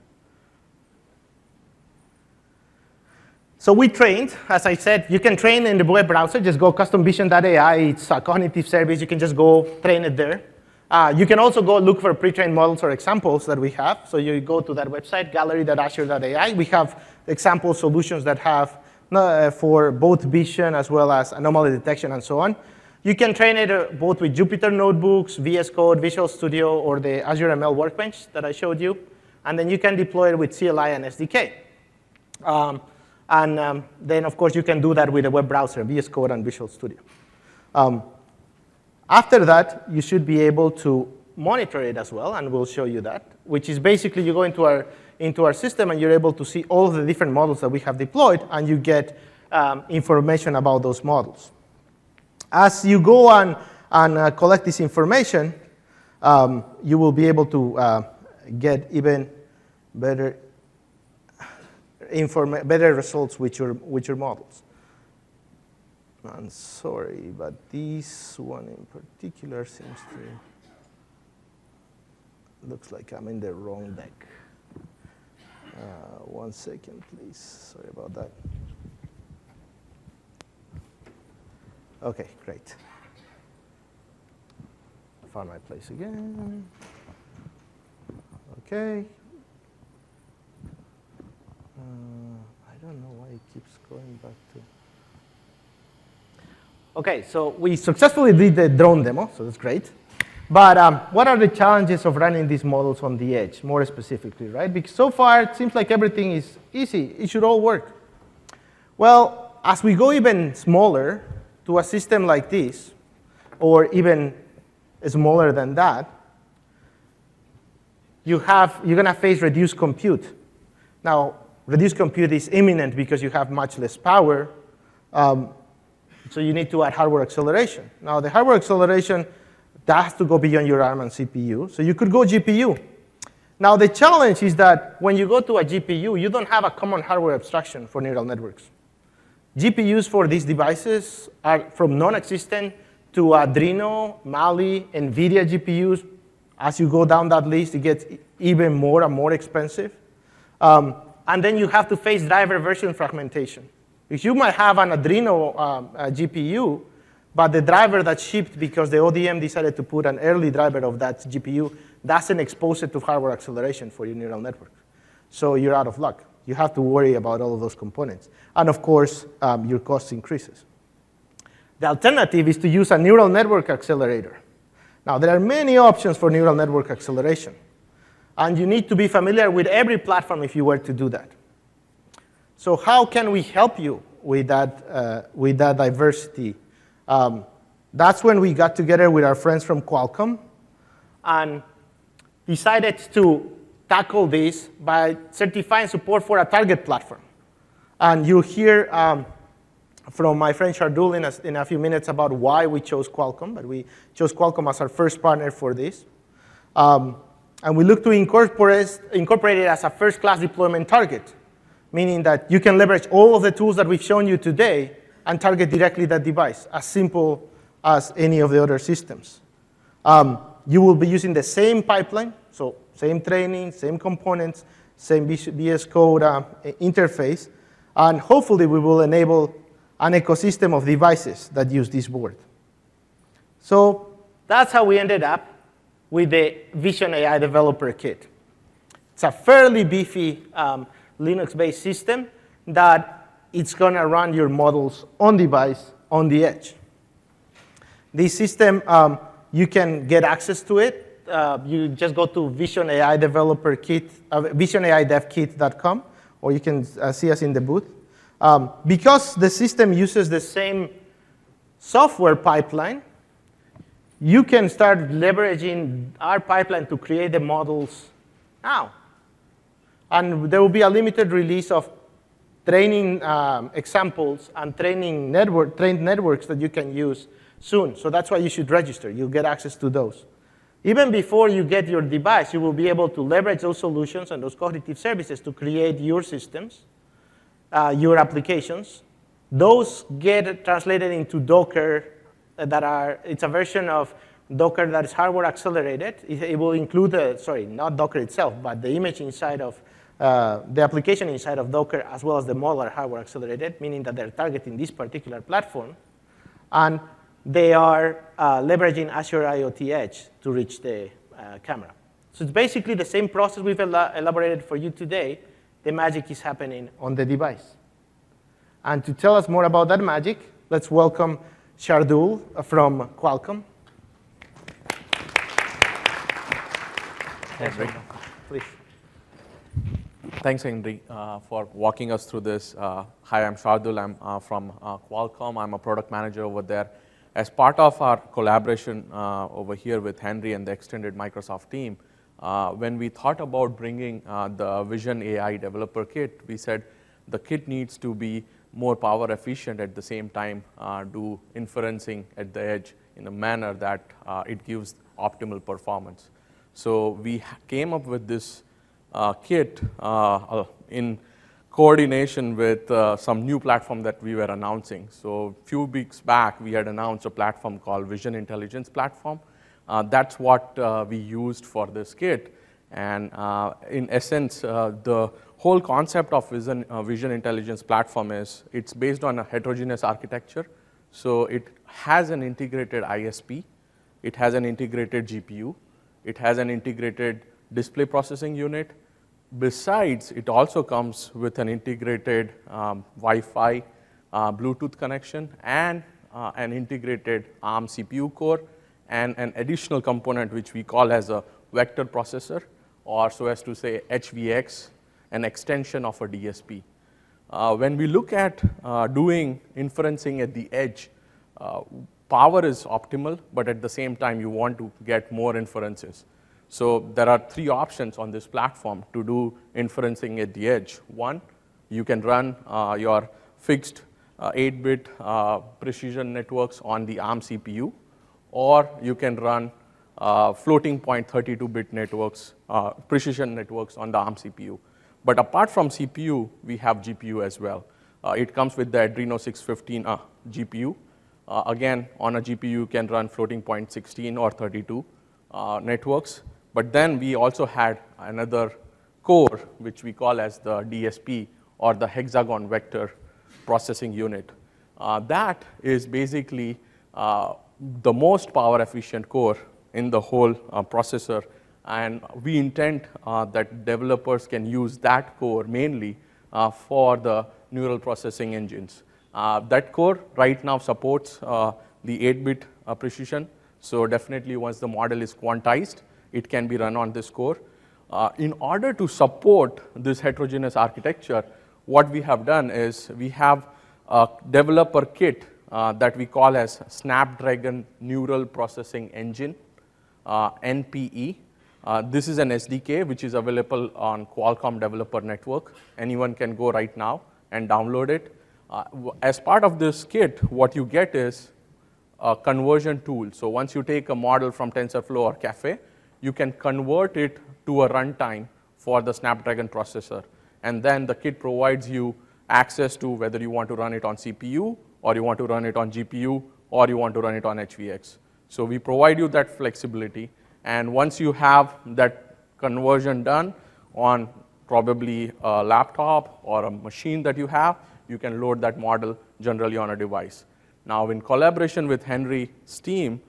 so we trained, as I said, you can train in the web browser. Just go customvision.ai. It's a cognitive service. You can just go train it there. You can also go look for pre-trained models or examples that we have. So you go to that website, gallery.azure.ai. We have example solutions that have for both vision as well as anomaly detection and so on. You can train it both with Jupyter Notebooks, VS Code, Visual Studio, or the Azure ML Workbench that I showed you. And then you can deploy it with CLI and SDK. Then, of course, you can do that with a web browser, VS Code and Visual Studio. After that, you should be able to monitor it as well, and we'll show you that, which is basically you go into our system, and you're able to see all the different models that we have deployed, and you get information about those models. As you go on and collect this information, you will be able to get even better results with your models. I'm sorry, but this one in particular seems to looks like I'm in the wrong deck. 1 second, please. Sorry about that. OK, great. Found my place again. OK. I don't know why it keeps going back to. OK, so we successfully did the drone demo, so that's great. But what are the challenges of running these models on the edge, more specifically, right? Because so far, it seems like everything is easy. It should all work. Well, as we go even smaller to a system like this, or even smaller than that, you're going to face reduced compute. Now, reduced compute is imminent because you have much less power. So you need to add hardware acceleration. Now, the hardware acceleration, that has to go beyond your ARM and CPU. So you could go GPU. Now, the challenge is that when you go to a GPU, you don't have a common hardware abstraction for neural networks. GPUs for these devices are from non-existent to Adreno, Mali, NVIDIA GPUs. As you go down that list, it gets even more and more expensive. And then you have to face driver version fragmentation. Because you might have an Adreno GPU, but the driver that shipped because the ODM decided to put an early driver of that GPU doesn't expose it to hardware acceleration for your neural network. So you're out of luck. You have to worry about all of those components. And of course, your cost increases. The alternative is to use a neural network accelerator. Now, there are many options for neural network acceleration. And you need to be familiar with every platform if you were to do that. So how can we help you with that diversity? That's when we got together with our friends from Qualcomm and decided to tackle this by certifying support for a target platform. And you'll hear from my friend Shardul in a few minutes about why we chose Qualcomm. But we chose Qualcomm as our first partner for this. And we look to incorporate it as a first-class deployment target, meaning that you can leverage all of the tools that we've shown you today and target directly that device, as simple as any of the other systems. You will be using the same pipeline, so same training, same components, same VS Code interface, and hopefully we will enable an ecosystem of devices that use this board. So that's how we ended up with the Vision AI Developer Kit. It's a fairly beefy Linux-based system that it's going to run your models on device, on the edge. This system, you can get access to it. You just go to Vision AI Developer Kit, visionaidevkit.com, or you can see us in the booth. Because the system uses the same software pipeline, you can start leveraging our pipeline to create the models now. And there will be a limited release of training examples and trained networks that you can use soon. So that's why you should register. You'll get access to those. Even before you get your device, you will be able to leverage those solutions and those cognitive services to create your systems, your applications. Those get translated into Docker it's a version of Docker that is hardware accelerated. It will include, not Docker itself, but the image inside of the application inside of Docker, as well as the model are hardware accelerated, meaning that they're targeting this particular platform. And they are leveraging Azure IoT Edge to reach the camera. So it's basically the same process we've elaborated for you today. The magic is happening on the device. And to tell us more about that magic, let's welcome Shardul from Qualcomm. Henry. Please. Thanks, Henry, for walking us through this. Hi, I'm Shardul. I'm from Qualcomm. I'm a product manager over there. As part of our collaboration over here with Henry and the extended Microsoft team, when we thought about bringing the Vision AI Developer Kit, we said the kit needs to be more power efficient at the same time, do inferencing at the edge in a manner that it gives optimal performance. So we came up with this kit in coordination with some new platform that we were announcing. So a few weeks back, we had announced a platform called Vision Intelligence Platform. That's what we used for this kit. And in essence, the whole concept of Vision Intelligence Platform is it's based on a heterogeneous architecture. So it has an integrated ISP. It has an integrated GPU. It has an integrated display processing unit. Besides, it also comes with an integrated Wi-Fi, Bluetooth connection, and an integrated ARM CPU core, and an additional component which we call as a vector processor, or so as to say HVX, an extension of a DSP. When we look at doing inferencing at the edge, power is optimal, but at the same time, you want to get more inferences. So there are three options on this platform to do inferencing at the edge. One, you can run your fixed 8-bit precision networks on the ARM CPU, or you can run floating point 32-bit networks, precision networks on the ARM CPU. But apart from CPU, we have GPU as well. It comes with the Adreno 615 GPU. Again, on a GPU, you can run floating point 16 or 32 networks. But then we also had another core, which we call as the DSP, or the hexagon vector processing unit. That is basically the most power efficient core in the whole processor. And we intend that developers can use that core mainly for the neural processing engines. That core right now supports the 8-bit precision. So definitely once the model is quantized, it can be run on this core. In order to support this heterogeneous architecture, what we have done is we have a developer kit that we call as Snapdragon Neural Processing Engine, NPE. This is an SDK which is available on Qualcomm Developer Network. Anyone can go right now and download it. As part of this kit, what you get is a conversion tool. So once you take a model from TensorFlow or Caffe, you can convert it to a runtime for the Snapdragon processor. And then the kit provides you access to whether you want to run it on CPU, or you want to run it on GPU, or you want to run it on HVX. So we provide you that flexibility. And once you have that conversion done on probably a laptop or a machine that you have, you can load that model generally on a device. Now, in collaboration with Henry's team,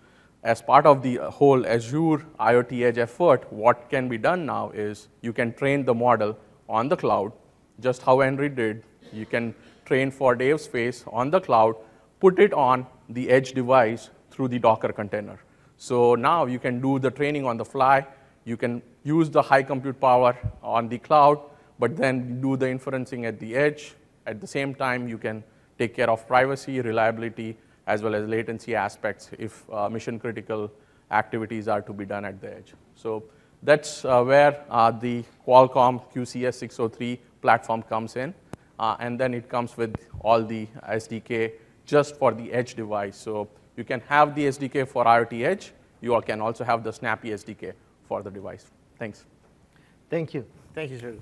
as part of the whole Azure IoT Edge effort, what can be done now is you can train the model on the cloud, just how Henry did. You can train for Dave's face on the cloud, put it on the edge device through the Docker container. So now you can do the training on the fly. You can use the high compute power on the cloud, but then do the inferencing at the edge. At the same time, you can take care of privacy, reliability, as well as latency aspects if mission-critical activities are to be done at the edge. So that's where the Qualcomm QCS603 platform comes in. And then it comes with all the SDK just for the edge device. So you can have the SDK for IoT Edge. You can also have the Snappy SDK for the device. Thanks. Thank you. Thank you, sir.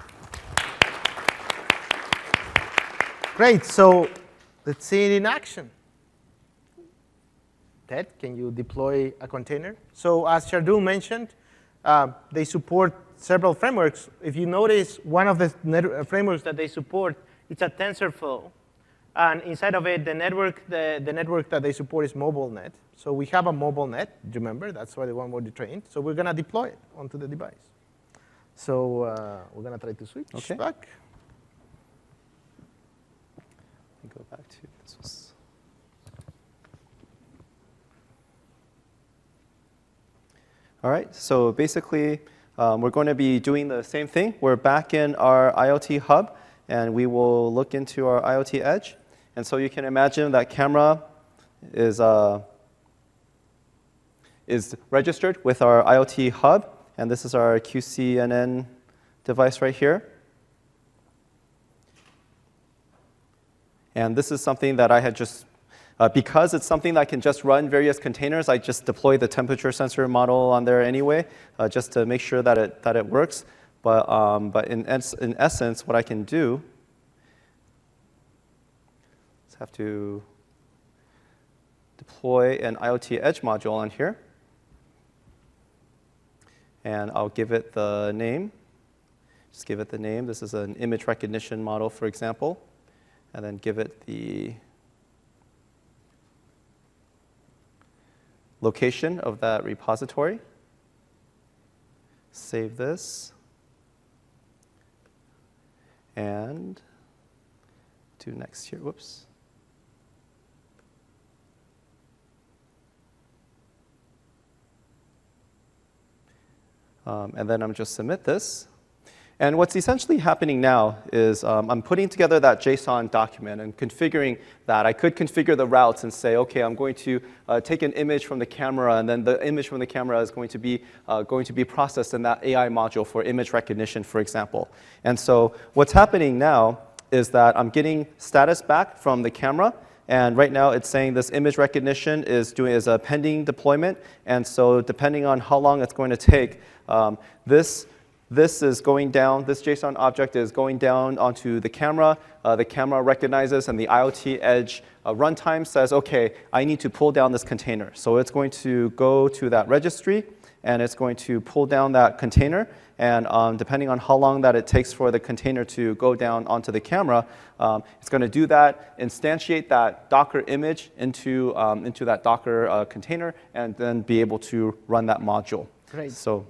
Great. So let's see it in action. Ted, can you deploy a container? So as Shardul mentioned, they support several frameworks. If you notice, one of the frameworks that they support, it's a TensorFlow. And inside of it, the network that they support is MobileNet. So we have a MobileNet. Remember, that's why the one we trained. So we're going to deploy it onto the device. So we're going to try to switch back. Go back to this was. All right, so basically, we're going to be doing the same thing. We're back in our IoT hub, and we will look into our IoT Edge. And so you can imagine that camera is registered with our IoT hub, and this is our QCNN device right here. And this is something that I had just, because it's something that can just run various containers, I just deploy the temperature sensor model on there anyway, just to make sure that it works. But in essence, what I can do is have to deploy an IoT Edge module on here. And I'll give it the name. Just give it the name. This is an image recognition model, for example. And then give it the location of that repository. Save this. And do next here. Whoops. And then I'm just submit this. And what's essentially happening now is I'm putting together that JSON document and configuring that. I could configure the routes and say, OK, I'm going to take an image from the camera, and then the image from the camera is going to be processed in that AI module for image recognition, for example. And so what's happening now is that I'm getting status back from the camera. And right now, it's saying this image recognition is a pending deployment. And so depending on how long it's going to take, this is going down. This JSON object is going down onto the camera. The camera recognizes, and the IoT Edge runtime says, OK, I need to pull down this container. So it's going to go to that registry, and it's going to pull down that container. And depending on how long that it takes for the container to go down onto the camera, it's going to do that, instantiate that Docker image into that Docker container, and then be able to run that module. Great. So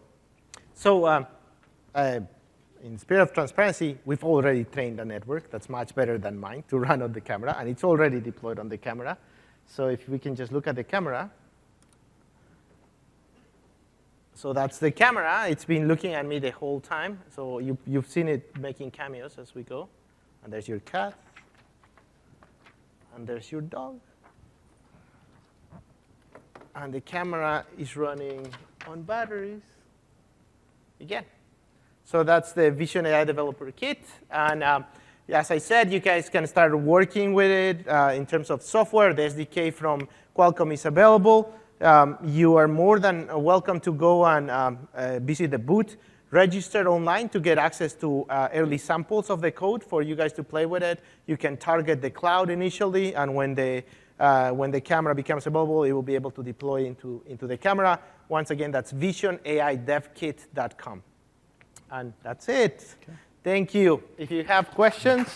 in spirit of transparency, we've already trained a network that's much better than mine to run on the camera, and it's already deployed on the camera. So if we can just look at the camera. So that's the camera. It's been looking at me the whole time. So you've seen it making cameos as we go. And there's your cat. And there's your dog. And the camera is running on batteries. Again. So that's the Vision AI Developer Kit. And as I said, you guys can start working with it in terms of software. The SDK from Qualcomm is available. You are more than welcome to go and visit the booth, register online to get access to early samples of the code for you guys to play with it. You can target the cloud initially, and when the camera becomes available, it will be able to deploy into the camera. Once again, that's visionaidevkit.com. And that's it. Okay. Thank you. If you have questions.